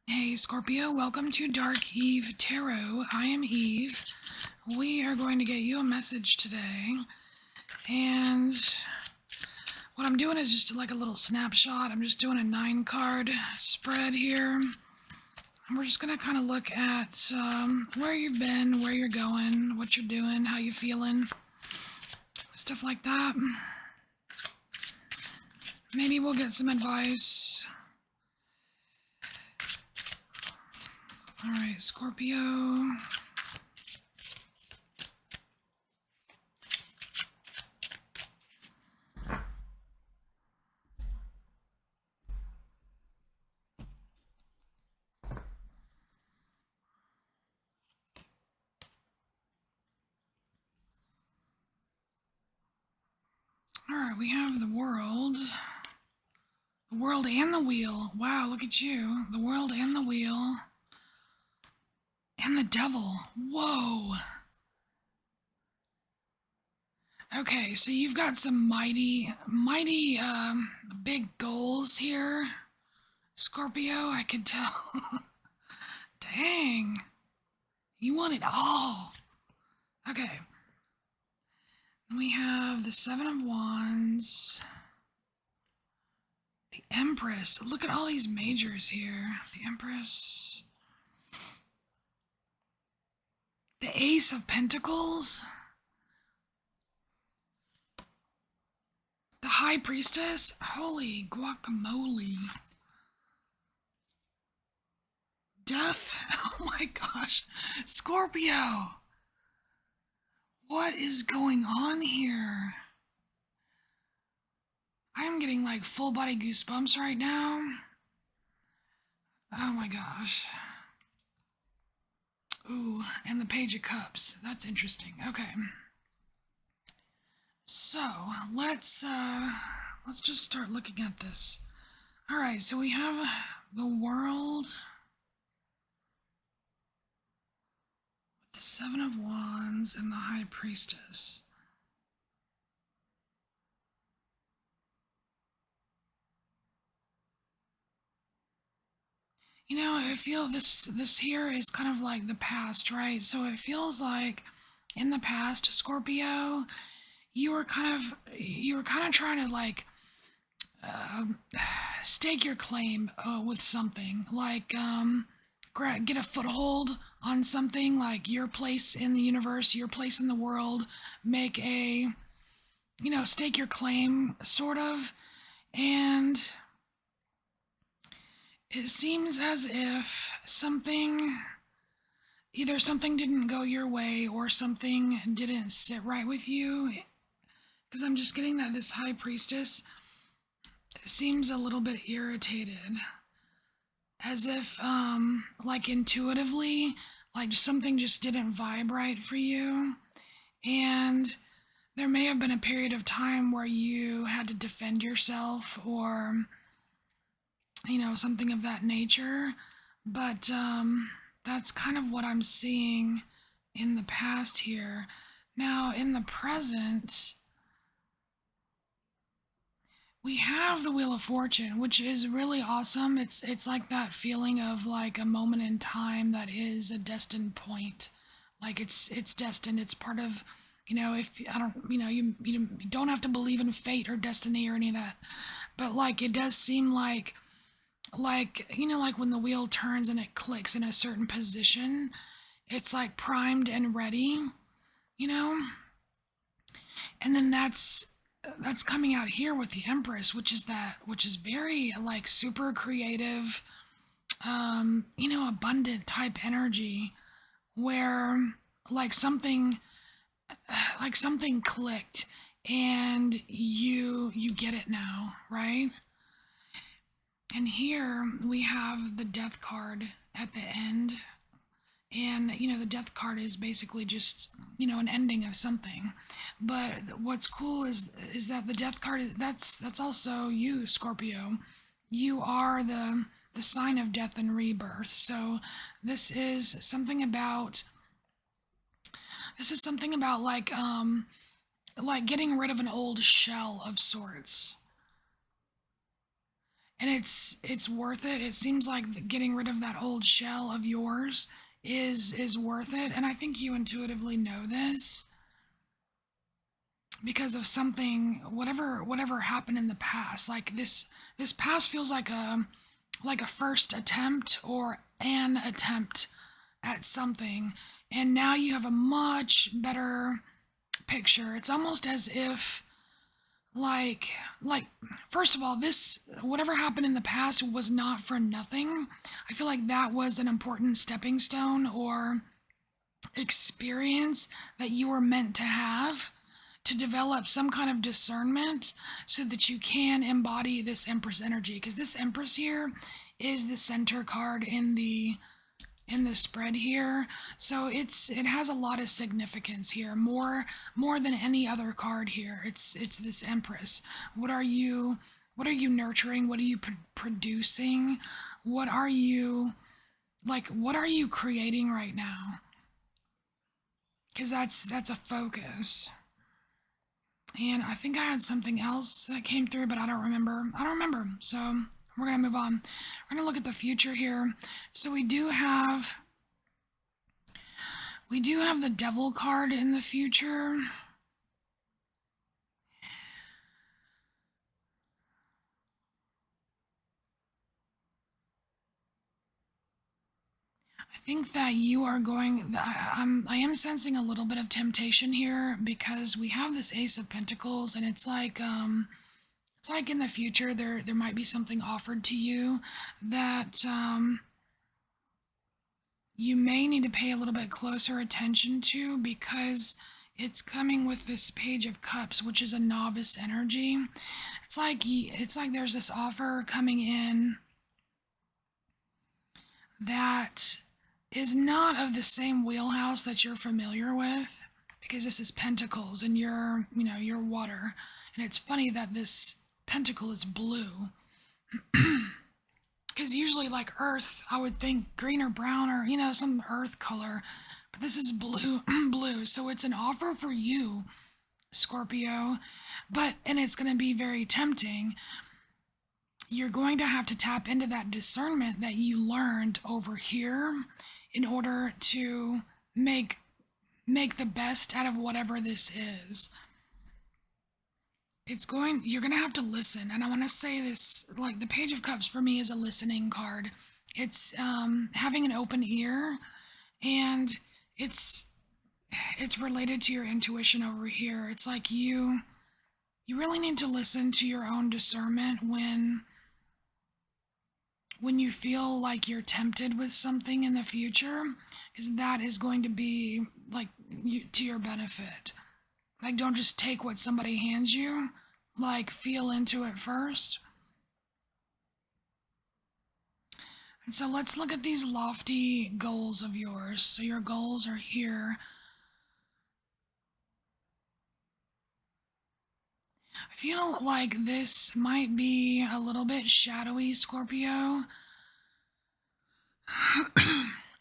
Hey Scorpio, welcome to Dark Eve Tarot. I am Eve. We are going to get you a message today. And what I'm doing is just like a little snapshot. I'm just doing a 9 card spread here. And we're just going to kind of look at where you've been, where you're going, what you're doing, how you feeling, stuff like that. Maybe we'll get some advice. All right, Scorpio. All right, we have the world. The world and the wheel. Wow, look at you. The world and the wheel. And the devil. Whoa. Okay, so you've got some mighty big goals here, Scorpio. I can tell. Dang. You want it all. Okay. Then we have the Seven of Wands. The Empress. Look at all these majors here. The Empress. The Ace of Pentacles. The High Priestess. Holy guacamole. Death. Oh my gosh. Scorpio. What is going on here? I am getting like full body goosebumps right now. Oh my gosh. Ooh, and the Page of Cups. That's interesting. Okay. So, let's just start looking at this. All right, so we have the world with the Seven of Wands and the High Priestess. You know, I feel this here is kind of like the past, right? So it feels like in the past, Scorpio, you were kind of trying to like uh, stake your claim with something, like get a foothold on something, like your place in the universe, your place in the world, make a, stake your claim, sort of, and it seems as if either something didn't go your way or something didn't sit right with you. Because I'm just getting that this High Priestess seems a little bit irritated. As if, like intuitively, like something just didn't vibe right for you. And there may have been a period of time where you had to defend yourself or, something of that nature. But that's kind of what I'm seeing in the past here. Now, in the present, we have the Wheel of Fortune, which is really awesome. It's like that feeling of like a moment in time that is a destined point. Like it's destined. It's part of, if I don't, you don't have to believe in fate or destiny or any of that. But like it does seem like like when the wheel turns and it clicks in a certain position, it's like primed and ready, you know? And then that's coming out here with the Empress, which is very like super creative, abundant type energy where like something clicked and you get it now, right? And here we have the Death card at the end. And the Death card is basically just an ending of something. But what's cool is that the Death card that's also you, Scorpio. You are the sign of death and rebirth. So this is something about like getting rid of an old shell of sorts. and it's worth it. It seems like getting rid of that old shell of yours is worth it, and I think you intuitively know this because of something, whatever happened in the past. Like this past feels like a first attempt or an attempt at something, and now you have a much better picture. It's almost as if like like first of all, this whatever happened in the past was not for nothing. I feel like that was an important stepping stone or experience that you were meant to have to develop some kind of discernment so that you can embody this Empress energy, because this Empress here is the center card in the spread here. So it has a lot of significance here, more than any other card here. It's this Empress. What are you nurturing? What are you producing? What are you what are you creating right now? Because that's a focus. And I think I had something else that came through, but I don't remember. So we're gonna move on. We're gonna look at the future here. So we do have the Devil card in the future. I think that you are going. I am sensing a little bit of temptation here because we have this Ace of Pentacles, and it's like in the future there might be something offered to you that you may need to pay a little bit closer attention to, because it's coming with this Page of Cups, which is a novice energy. It's like there's this offer coming in that is not of the same wheelhouse that you're familiar with, because this is Pentacles and you're water. And it's funny that this pentacle is blue. Because usually, like Earth, I would think green or brown or, some Earth color. But this is blue, blue. So it's an offer for you, Scorpio. And it's going to be very tempting. You're going to have to tap into that discernment that you learned over here in order to make the best out of whatever this is. You're going to have to listen. And I want to say this, like the Page of Cups for me is a listening card. It's having an open ear, and it's related to your intuition over here. It's like you really need to listen to your own discernment when you feel like you're tempted with something in the future, because that is going to be like to your benefit. Like, don't just take what somebody hands you. Like, feel into it first. And so let's look at these lofty goals of yours. So your goals are here. I feel like this might be a little bit shadowy, Scorpio.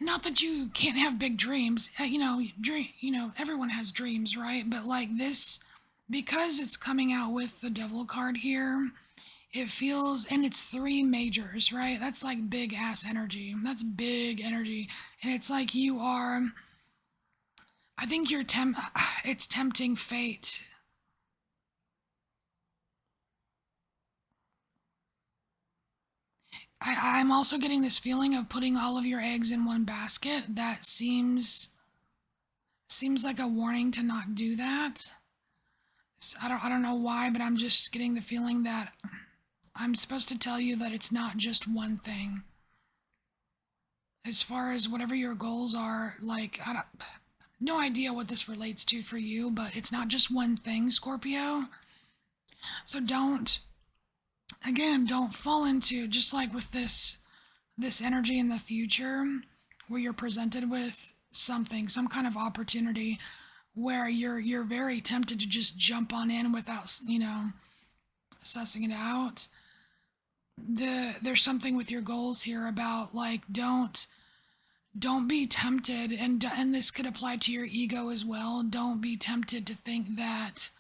Not that you can't have big dreams. Everyone has dreams, right? But like this, because it's coming out with the Devil card here, it feels, and it's three majors, right? That's like big ass energy. That's big energy. And it's like I think it's tempting fate. I'm also getting this feeling of putting all of your eggs in one basket. That seems like a warning to not do that. I don't know why, but I'm just getting the feeling that I'm supposed to tell you that it's not just one thing. As far as whatever your goals are, like, no idea what this relates to for you, but it's not just one thing, Scorpio. So don't fall into, just like with this energy in the future, where you're presented with something, some kind of opportunity, where you're very tempted to just jump on in without sussing it out. There's something with your goals here about, like, don't be tempted, and this could apply to your ego as well. Don't be tempted to think that,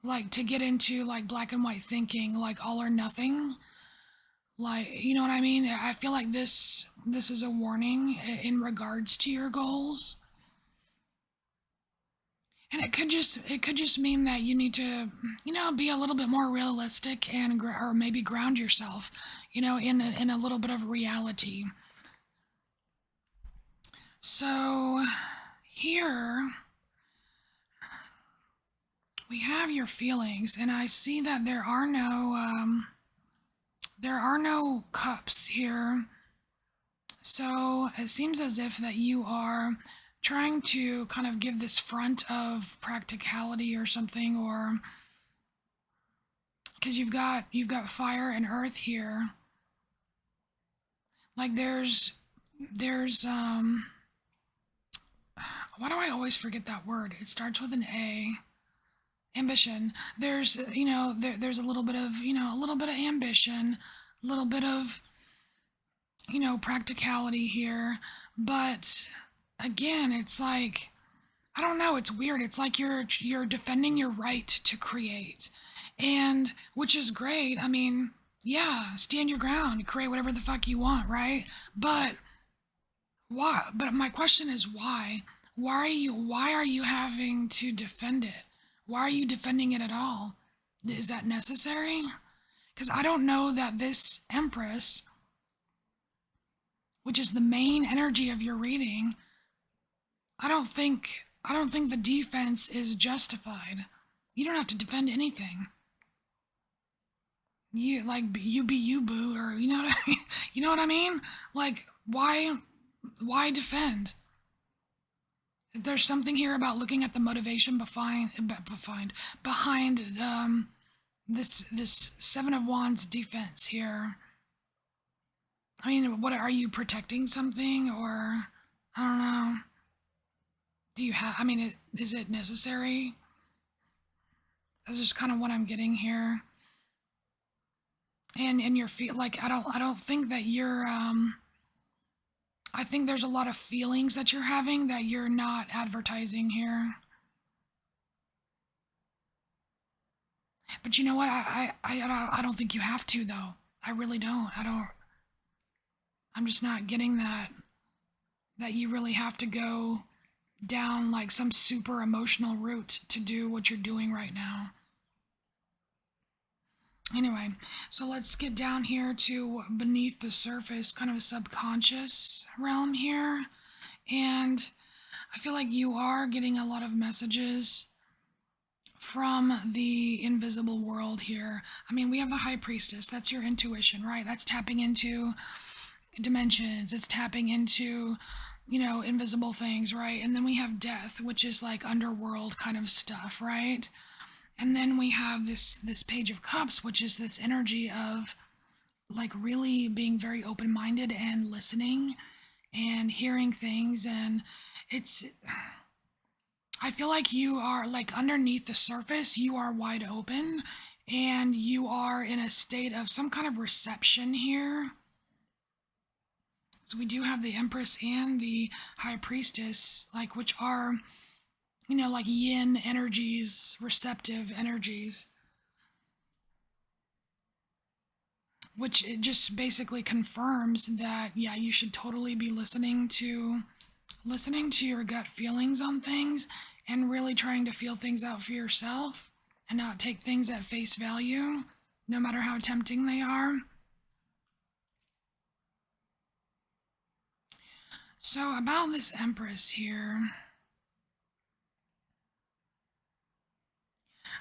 like, to get into like black and white thinking, like all or nothing. Like, you know what I mean? I feel like this is a warning in regards to your goals. And it could just mean that you need to, be a little bit more realistic and or maybe ground yourself, in a little bit of reality. So here we have your feelings, and I see that there are no cups here. So it seems as if that you are trying to kind of give this front of practicality or something, or because you've got fire and earth here. Like there's why do I always forget that word? It starts with an A. Ambition. There's a little bit of, a little bit of ambition, a little bit of, practicality here. But again, it's like, I don't know, it's weird. It's like you're defending your right to create. And which is great. I mean, yeah, stand your ground, create whatever the fuck you want, right? But why? But my question is why? Why are you having to defend it? Why are you defending it at all? Is that necessary? Because I don't know that this Empress, which is the main energy of your reading, I don't think the defense is justified. You don't have to defend anything. You like you be you boo, or you know what I mean? You know what I mean? Like why defend? There's something here about looking at the motivation behind this Seven of Wands defense here. I mean, what are you protecting something, or I don't know. Do you have? I mean, is it necessary? That's just kind of what I'm getting here. And your feel like I don't think that you're I think there's a lot of feelings that you're having that you're not advertising here. But you know what? I don't think you have to though. I really don't. I'm just not getting that you really have to go down like some super emotional route to do what you're doing right now. Anyway, so let's get down here to beneath the surface, kind of a subconscious realm here. And I feel like you are getting a lot of messages from the invisible world here. I mean, we have the High Priestess. That's your intuition, right? That's tapping into dimensions. It's tapping into, invisible things, right? And then we have Death, which is like underworld kind of stuff, right? And then we have this Page of Cups, which is this energy of like really being very open-minded and listening and hearing things. And it's I feel like you are like underneath the surface, you are wide open and you are in a state of some kind of reception here. So we do have the Empress and the High Priestess, like which are, like yin energies, receptive energies, which it just basically confirms that yeah, you should totally be listening to your gut feelings on things and really trying to feel things out for yourself and not take things at face value, no matter how tempting they are. So, about this Empress here,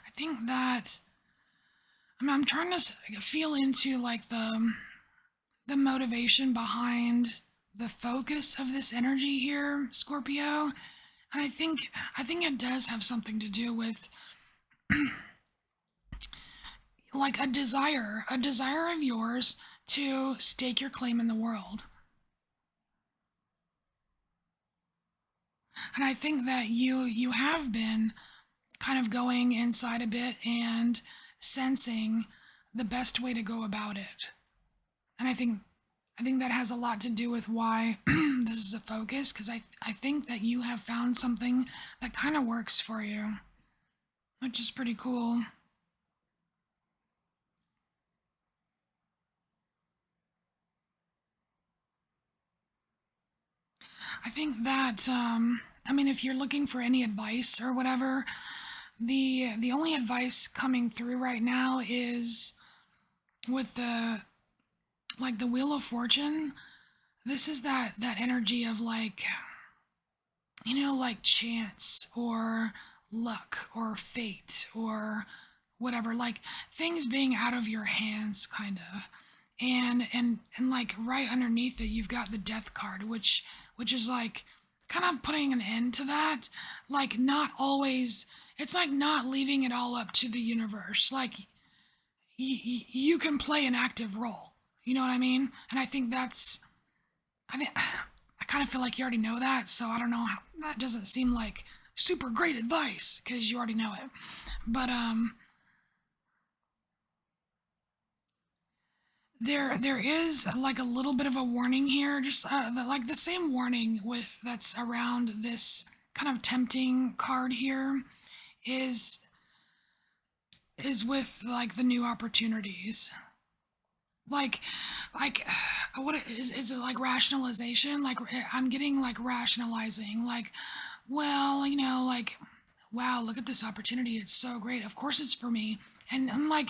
I think that I'm trying to feel into like the motivation behind the focus of this energy here, Scorpio. And I think it does have something to do with like a desire of yours to stake your claim in the world. And I think that you have been kind of going inside a bit and sensing the best way to go about it. And I think that has a lot to do with why this is a focus, because I think that you have found something that kind of works for you, which is pretty cool. I think that I mean, if you're looking for any advice or whatever, the only advice coming through right now is with the Wheel of Fortune. This is that energy of like, like chance or luck or fate or whatever, like things being out of your hands kind of. And like right underneath it you've got the death card, which is like kind of putting an end to that. Like not always, it's like not leaving it all up to the universe. Like you can play an active role. You know what I mean? And I think that's, I think I kind of feel like you already know that, so I don't know how, that doesn't seem like super great advice because you already know it. But there is like a little bit of a warning here, just like the same warning with that's around this kind of tempting card here is is with like the new opportunities. Like like what is it, like rationalization? Like I'm getting like rationalizing, like, well, like, wow, look at this opportunity, it's so great, of course it's for me. And like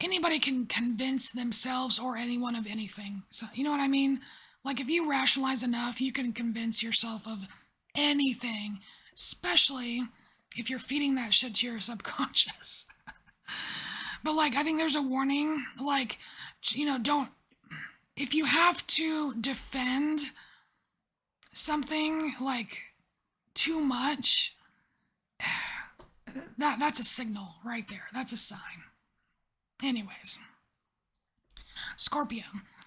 anybody can convince themselves or anyone of anything, so you know what I mean. Like if you rationalize enough you can convince yourself of anything, especially if you're feeding that shit to your subconscious. But like I think there's a warning, like, don't, if you have to defend something like too much, that's a signal right there. That's a sign. Anyways, Scorpio.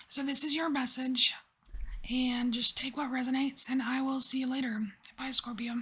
So this is your message, and just take what resonates, and I will see you later. Bye, Scorpio.